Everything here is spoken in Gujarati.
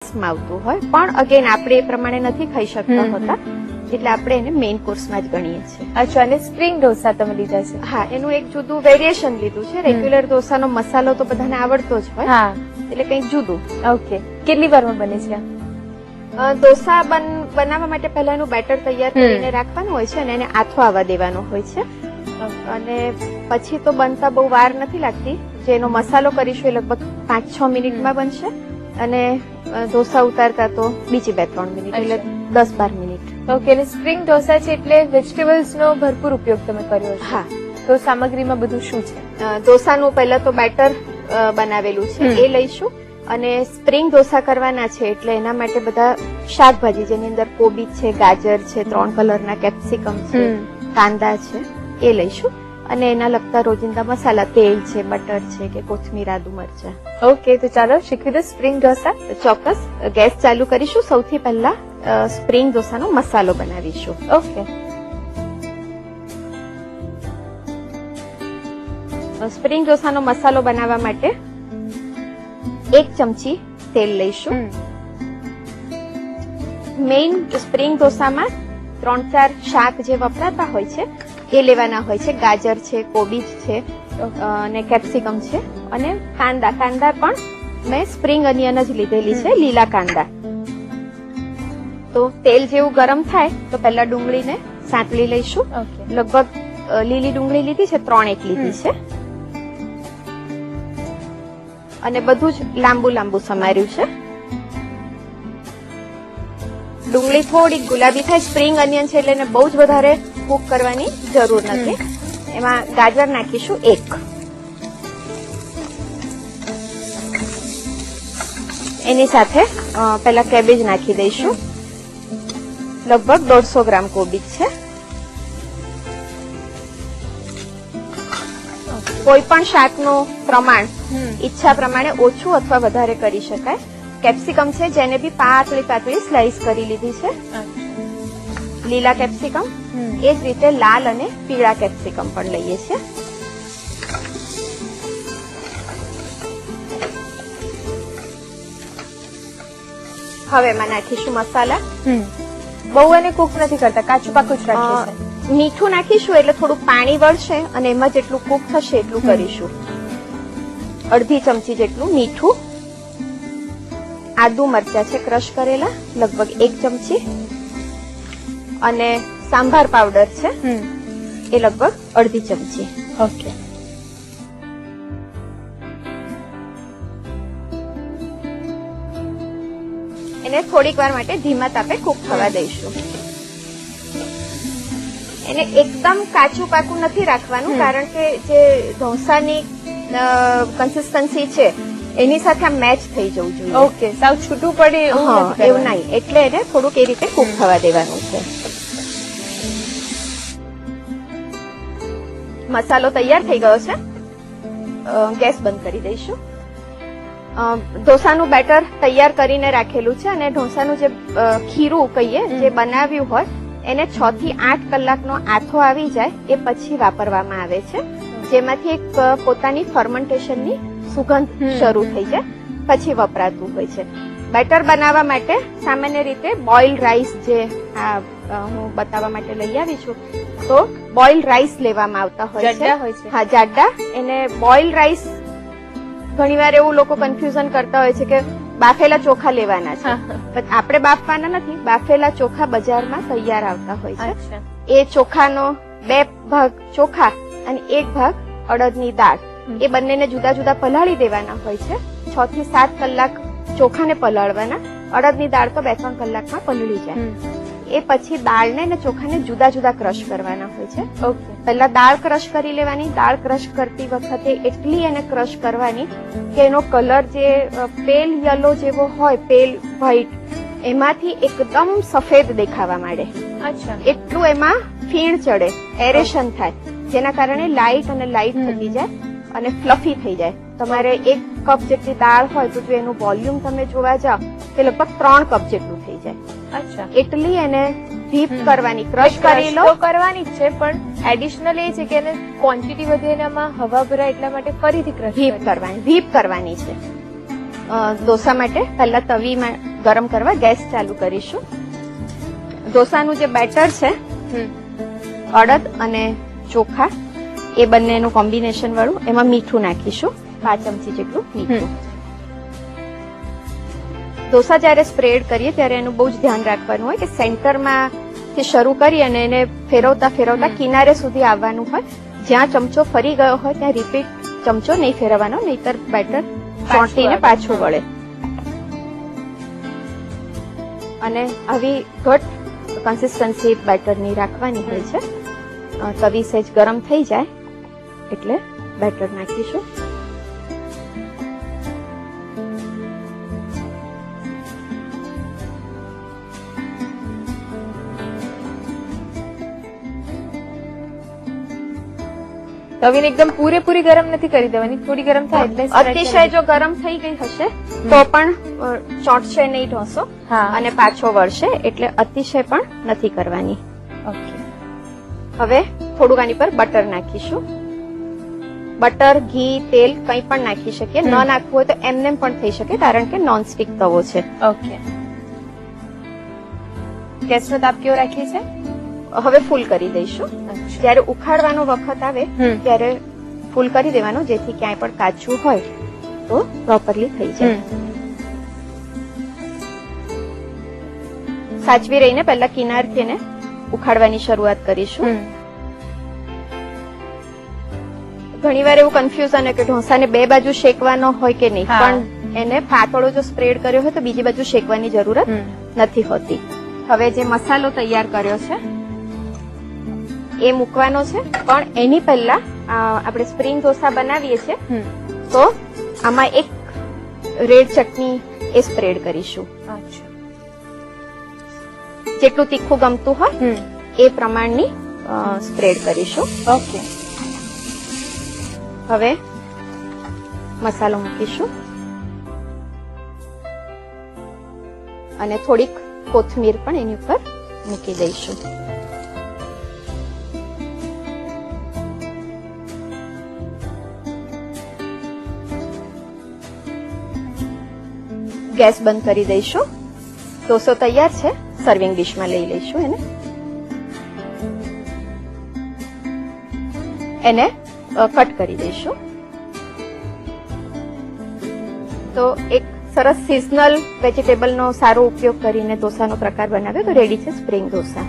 કોર્સમાં આવતું હોય, પણ અગેન આપણે એ પ્રમાણે નથી ખાઈ શકતા હોતા, એટલે આપણે એને મેઇન કોર્સમાં જ ગણીએ છીએ. અચ્છા, અને સ્પ્રિંગ ઢોસા તમે લીધા છે? હા, એનું એક જુદું વેરિએશન લીધું છે. રેગ્યુલર ઢોસાનો મસાલો તો બધાને આવડતો જ હોય, હા, એટલે કંઈક જુદું. ઓકે. કેટલી વારમાં બને છે? ઢોસા બનાવવા માટે પહેલા એનું બેટર તૈયાર કરીને રાખવાનું હોય છે અને એને આથો આવવા દેવાનો હોય છે, અને પછી તો બનતા બહુ વાર નથી લાગતી. જેનો મસાલો કરીશું એ લગભગ 5-6 મિનિટમાં બનશે, અને ઢોસા ઉતારતા તો બીજી 2-3 મિનિટ, એટલે 10-12 મિનિટ. ઓકે. અને સ્પ્રિંગ ઢોસા છે એટલે વેજીટેબલ્સ નો ભરપૂર ઉપયોગ તમે કર્યો છે? હા. તો સામગ્રીમાં બધું શું છે? ઢોસાનું પહેલા તો બેટર બનાવેલું છે એ લઈશું, અને સ્પ્રિંગ ઢોસા કરવાના છે એટલે એના માટે બધા શાકભાજી, જેની અંદર કોબીજ છે, ગાજર છે, 3 કલરના કેપ્સિકમ છે, કાંદા છે, એ લઈશું. અને એના લગતા રોજિંદા મસાલા, તેલ છે, બટર છે કે કોથમીર, આદુ, મરચા. ઓકે, તો ચાલો શીખવી દો સ્પ્રિંગ ઢોસા. ચોક્કસ. ગેસ ચાલુ કરીશું. સૌથી પહેલા સ્પ્રિંગ ઢોસાનો મસાલો બનાવીશું. ઓકે. સ્પ્રિંગ ઢોસાનો મસાલો બનાવવા માટે 1 ચમચી તેલ લઈશું. મેઇન સ્પ્રિંગ ઢોસામાં 3-4 શાક જે વપરાતા હોય છે એ લેવાના હોય છે. ગાજર છે, કોબીજ છે, અને કેપ્સિકમ છે, અને કાંદા. કાંદા પણ મેં સ્પ્રિંગ અનિયન જ લીધેલી છે, લીલા કાંદા. તો તેલ જેવું ગરમ થાય તો પહેલા ડુંગળીને સાંતળી લઈશું. લગભગ લીલી ડુંગળી લીધી છે, 3 લીધી છે, અને બધું જ લાંબુ લાંબુ સમાર્યું છે. ડુંગળી થોડી ગુલાબી થાય, સ્પ્રિંગ અનિયન છે એટલે એને બહુ જ વધારે કુક કરવાની જરૂર નથી. એમાં ગાજર નાખીશું 1. એની સાથે પેલા કેબેજ નાખી દઈશું. લગભગ 150 ગ્રામ કોબીજ છે. કોઈ પણ શાકનું પ્રમાણ ઈચ્છા પ્રમાણે ઓછું અથવા વધારે કરી શકાય. કેપ્સિકમ છે, જેને બી પાતળી સ્લાઇસ કરી લીધી છે. લીલા કેપ્સિકમ, એ જ રીતે લાલ અને પીળા કેપ્સિકમ પણ લઈએ છીએ. હવે એમાં નાખીશું મસાલા. બહુ એને કુક નથી કરતા, કાચું પાકું જ રાખીએ છીએ. મીઠું નાખીશું એટલે થોડું પાણી વળશે, અને એમાં જેટલું કુક થશે એટલું કરીશું. અડધી ચમચી જેટલું મીઠું. આદુ મરચા છે ક્રશ કરેલા, લગભગ 1 ચમચી, અને સાંભાર પાવડર છે એ લગભગ અડધી ચમચી. ઓકે. એને થોડીક વાર માટે ધીમા તાપે કુક થવા દઈશું. એને એકદમ કાચું પાકું નથી રાખવાનું, કારણ કે જે ઢોસાની કન્સિસ્ટન્સી છે એની સાથે આ મેચ થઈ જવું જોઈએ. ઓકે, સાવ છૂટું પડે એવું નહીં, એટલે એને થોડુંક એ રીતે કુક થવા દેવાનું છે. મસાલો તૈયાર થઈ ગયો છે. ગેસ બંધ કરી દઈશું. ઢોસાનું બેટર તૈયાર કરીને રાખેલું છે, અને ઢોસાનું જે ખીરું કહીએ જે બનાવ્યું હોય એને 6 થી 8 કલાકનો આથો આવી જાય એ પછી વાપરવામાં આવે છે, જેમાંથી એક પોતાની ફર્મેન્ટેશનની સુગંધ શરૂ થઈ જાય પછી વપરાતું હોય છે. બેટર બનાવવા માટે સામાન્ય રીતે બોઇલ રાઈસ, જે હું બતાવવા માટે લઈ આવી છું, તો બોઇલ રાઈસ લેવામાં આવતા હોય છે. હા, જાડા. એને બોઇલ રાઈસ ઘણીવાર એવું લોકો કન્ફ્યુઝન કરતા હોય છે કે બાફેલા ચોખા લેવાના છે, પણ આપણે બાફવાના નથી. બાફેલા ચોખા બજારમાં તૈયાર આવતા હોય છે. એ ચોખાનો 2 ભાગ ચોખા અને 1 ભાગ અડદની દાળ, એ બંનેને જુદા જુદા પલાળી દેવાના હોય છે. 6 થી 7 કલાક ચોખાને પલાળવાના, અડદની દાળ તો 2-3 કલાકમાં પલળી જાય. એ પછી દાળને અને ચોખાને જુદા જુદા ક્રશ કરવાના હોય છે. પહેલા દાળ ક્રશ કરી લેવાની. દાળ ક્રશ કરતી વખતે એટલી એને ક્રશ કરવાની કે એનો કલર જે પેલ યલો જેવો હોય, પેલ વ્હાઈટ, એમાંથી એકદમ સફેદ દેખાવા માંડે. એટલું એમાં ફીણ ચડે, એરેશન થાય, જેના કારણે લાઇટ થતી જાય અને ફ્લફી થઈ જાય. તમારે 1 કપ જેટલી દાળ હોય તો જો એનું વોલ્યુમ તમે જોવા જાઓ તો લગભગ 3 કપ જેટલું થઈ જાય. એટલી એને વ્હીપ કરવાની, ક્રશ કરી લો. કરવાની જ છે, પણ એડિશનલ એ છે કે એને ક્વોન્ટિટી વધે, એનામાં હવા ભરાય, એટલા માટે ફરીથી ક્રશ વ્હીપ કરવાની છે. ઢોસા માટે પહેલા તવીમાં ગરમ કરવા ગેસ ચાલુ કરીશું. ઢોસાનું જે બેટર છે અડદ અને ચોખા એ બંનેનું કોમ્બિનેશન વાળું, એમાં મીઠું નાખીશું 5 ચમચી જેટલું મીઠું. ઢોસા જ્યારે સ્પ્રેડ કરીએ ત્યારે એનું બહુ જ ધ્યાન રાખવાનું હોય કે સેન્ટરમાં થી શરૂ કરી અને એને ફેરવતા ફેરવતા કિનારે સુધી આવવાનું હોય. જ્યાં ચમચો ફરી ગયો હોય ત્યાં રિપીટ ચમચો નહીં ફેરવવાનો, નહીતર બેટર ચોંટીને પાછું વળે. અને આવી ઘટ કન્સિસ્ટન્સી બેટરની રાખવાની હોય છે. તવી સહેજ ગરમ થઈ જાય એટલે બેટર નાખીશું. તવીને એકદમ પૂરેપૂરી ગરમ નથી કરી દેવાની, થોડી ગરમ થાય એટલે spread અતિશય કરી જો ગરમ થઈ ગઈ હશે તો પણ ચોંટશે નહીં ઢોસો હા. અને પાછો વળશે, એટલે અતિશય પણ નથી કરવાની. ઓકે. હવે થોડુંક આની પર બટર નાખીશું. બટર, ઘી, તેલ કંઈ પણ નાખી શકીએ. ન નાખવું હોય તો એમને પણ થઈ શકે, કારણ કે નોનસ્ટિક તવો છે. ઓકે. ગેસનો તાપ કેવો રાખીએ છે? હવે ફૂલ કરી દઈશું. જ્યારે ઉખાડવાનો વખત આવે ત્યારે ફૂલ કરી દેવાનું, જેથી ક્યાંય પણ કાચું હોય તો પ્રોપરલી થઈ જાય. સાચવી રહીને પહેલા કિનારથી એને ઉખાડવાની શરૂઆત કરીશું. ઘણીવાર એવું કન્ફ્યુઝન કે ઢોસાને બે બાજુ શેકવાનો હોય કે નહીં, હા. પણ એને પાતળો જો સ્પ્રેડ કર્યો હોય તો બીજી બાજુ શેકવાની જરૂરત નથી હોતી. હવે જે મસાલો તૈયાર કર્યો છે એ મૂકવાનો છે, પણ એની પહેલા આપણે સ્પ્રિંગ ઢોસા બનાવીએ છીએ તો આમાં એક રેડ ચટણી એ સ્પ્રેડ કરીશું. જેટલું તીખું ગમતું હોય એ પ્રમાણની સ્પ્રેડ કરીશું. ઓકે. હવે મસાલો મૂકીશું અને થોડીક કોથમીર પણ એની ઉપર મૂકી દઈશું. ગેસ બંધ કરી દઈશું. ઢોસો તૈયાર છે. સર્વિંગ ડિશમાં લઈ લઈશું એને કટ કરી દઈશું. તો એક સરસ સિઝનલ વેજીટેબલનો સારો ઉપયોગ કરીને ઢોસાનો પ્રકાર બનાવ્યો તો રેડી છે સ્પ્રિંગ ઢોસા.